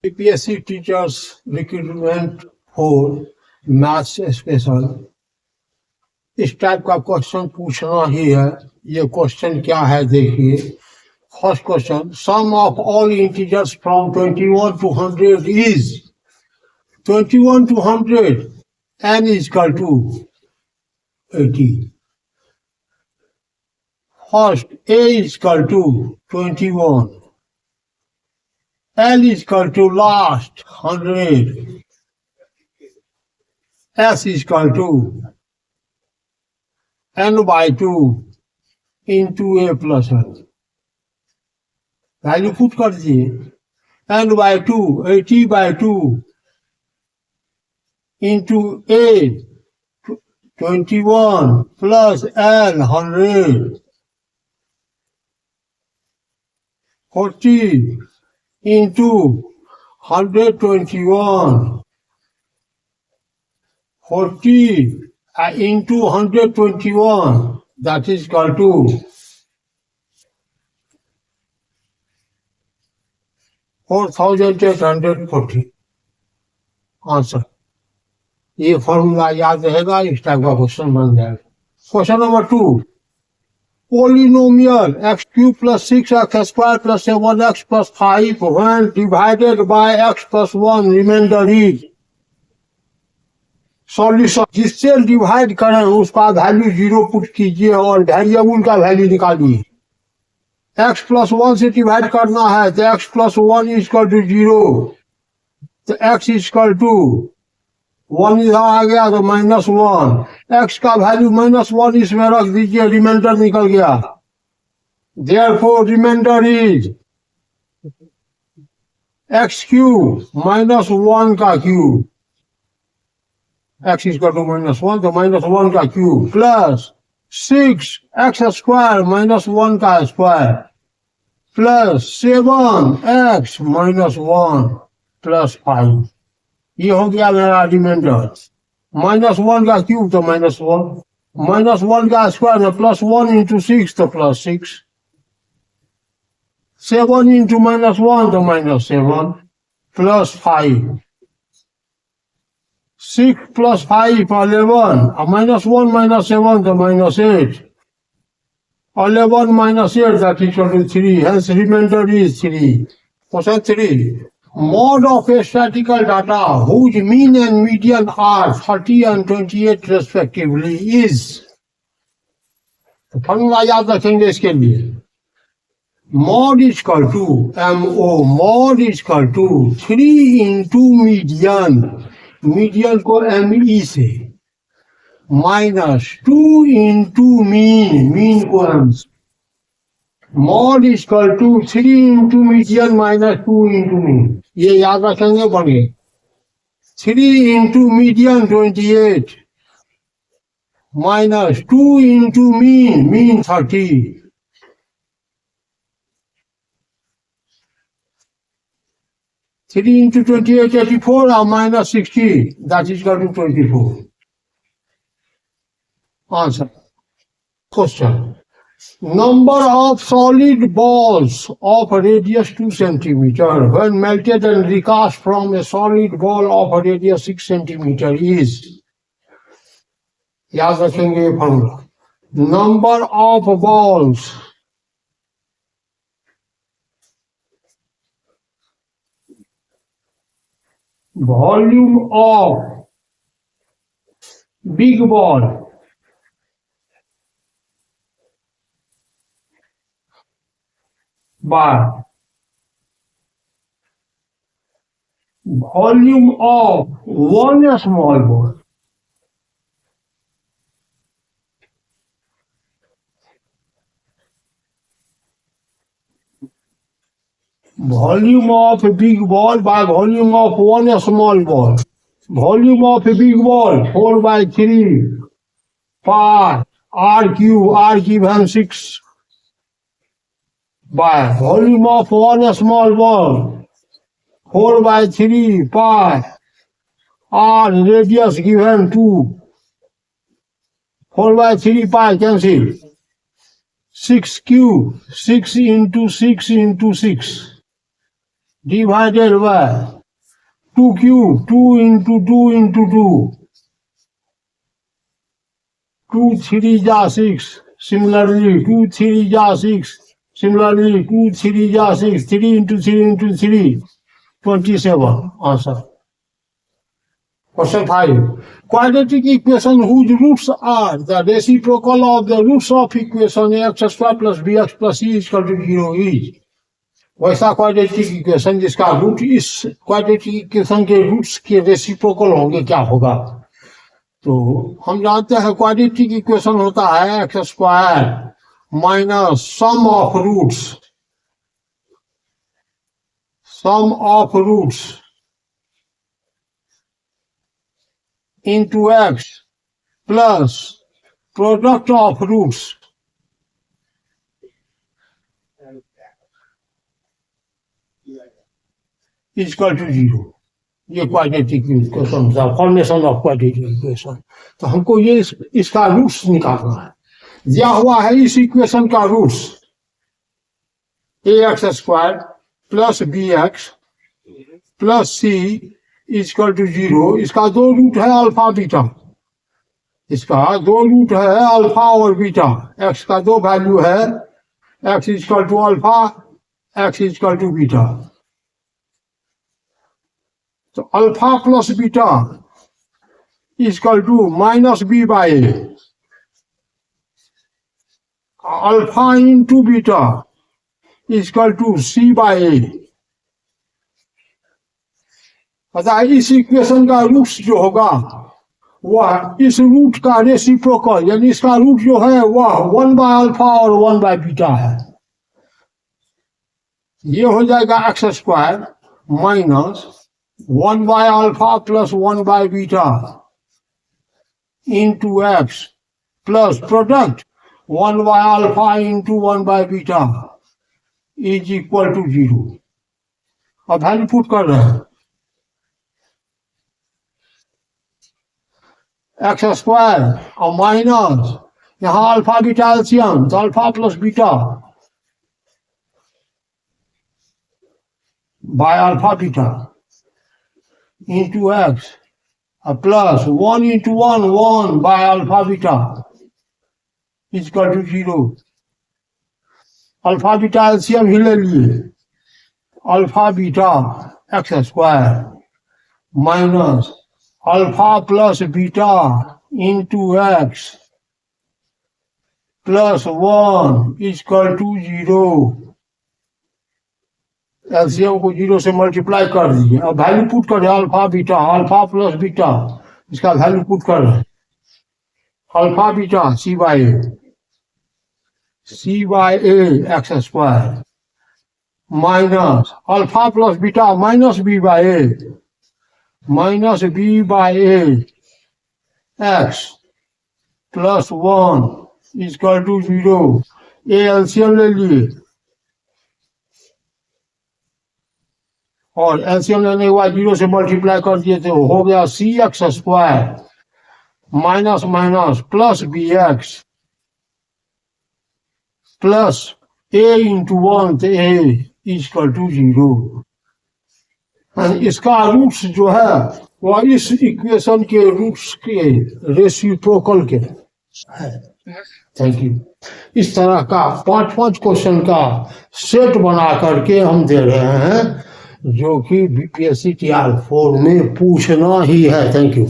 CPSC teachers recruitment for maths special इस type का question पूछना ही है। ये क्वेश्चन क्या है देखिए। First question, sum of all integers from 21 to 100 is 21 to 100 n is equal to 80. First, a is equal to 21, l is equal to last 100, s is equal to n by 2 into a plus n. Value put कर दीजिए। n by 2, 80 by 2 into a 21 plus n 100, 40 into 121, 40 into 121, that is equal to 4840 answer. ये formula याद रहेगा, इस type का question बन जाएगा। Question number 2, polynomial x cube plus 6x square plus 7x plus 5 when divided by x plus 1 remainder is। Solution जिससे divide करें उसका वैल्यू 0 पुट कीजिए और वेरिएबल का वैल्यू निकालिए। x plus 1 से डिवाइड करना है तो x plus 1 is equal to 0, तो x is equal to 1 इधर आ गया तो -1, x का वैल्यू -1 इसमें रख दीजिए, रिमाइंडर निकल गया। Therefore reminder is x cube -1 का cube, x is equal to -1 तो -1 का क्यूब प्लस 6x स्क्वायर -1 का स्क्वायर प्लस 7x -1 प्लस 5। ये हो गया मेरा रिमाइंडर। -1 का क्यूब तो -1, -1 का स्क्वायर में +1 into 6 तो +6, 7 into -1 तो -7 प्लस 5, 6 plus 5 11, -1 -7 तो -8, 11 minus 8 that is equal to 3, hence remainder is 3. Question 3, mod of a statistical data whose mean and median are 30 and 28 respectively is। Formula याद रखेंगे इसके लिए। mod is equal to mo, mod is equal to 3 into median, median को ME से, -2 into mean, mean को M से। Mode is equal to 3 into median -2 into mean, ये याद रखेंगे बने। 3 into median 28 -2 into mean, mean 30, 3 into 28, 84 or -60, that is equal to 24. Answer. Question. Number of solid balls of radius 2 centimeter when melted and recast from a solid ball of radius 6 centimeter is। याद रखेंगे formula. Number of balls volume of big ball by volume of one small ball। Volume of a big ball by volume of one small ball। Volume of a big ball 4 by 3 pi r cube, r cube and 6 by volume of one small ball 4 by 3 pi r radius given 2, 4 by 3 pi cancel, 6 cube, 6 into 6 into 6 divided by 2q, 2 into 2 into 2, 2 3 ja 6, similarly 2 3 ja 6, similarly 2 3 ja 6, 3 into 3 into 3, 27 answer. Question 5. Quadratic equation whose roots are the reciprocal of the roots of equation x square plus bx plus c is equal to 0 is. वैसा quadratic equation जिसका root इस quadratic equation के roots के reciprocal होंगे क्या होगा? तो हम जानते हैं क्वाड्रेटिक इक्वेशन होता है x square minus sum of roots into x plus product of roots is equal to 0. ये क्वाड्रेटिक इक्वेशन था, फॉर्मेशन ऑफ क्वाड्रेटिक इक्वेशन. तो हमको ये इसका रूट्स निकालना है. दिया हुआ है इस इक्वेशन का roots ax square plus bx plus c is equal to 0. इसका दो रूट है अल्फा बीटा, इसका दो रूट है अल्फा और बीटा. एक्स का दो वैल्यू है, x is equal to alpha, x is equal to beta. तो alpha plus beta is equal to minus B by a. Alpha into beta is equal to c by a. अतः इस equation का root जो होगा वह इस root का reciprocal, यानी इसका रूट जो है वह 1 बाय अल्फा और 1 बाय बीटा है. ये हो जाएगा x square minus 1 by alpha plus 1 by beta into x plus product 1 by alpha into 1 by beta is equal to 0. अब वैल्यू पुट कर रहे हैं. एक्स स्क्वायर और माइनस यहाँ अल्फा बीटा एलसीएम, तो alpha plus beta by alpha beta into x plus 1 into 1 1 by alpha beta is equal to 0. Alpha beta LCM ही ले लिए. Alpha beta x square minus alpha plus beta into x plus 1 equal to 0. LCM को 0 से multiply कर दीजिए. अब value put कर रहे हैं alpha beta, alpha plus beta, इसका वैल्यू पुट कर रहे हैं. Alpha beta C by A X square minus alpha plus beta minus B by A minus B by A X plus 1 equal to 0. A LCM ले लिए और LCM लेने के बाद 0 से मल्टीप्लाई कर दिए तो हो गया c x square minus minus plus b x plus a into 1 तो ए इक्वल टू 0. इसका रूट्स जो है वह इस इक्वेशन के रूट्स के रेसिप्रोकल के है. Thank you. इस तरह का 5 क्वेश्चन का सेट बना करके हम दे रहे हैं जो कि बीपीएससी टीआर 4 में पूछना ही है. Thank you.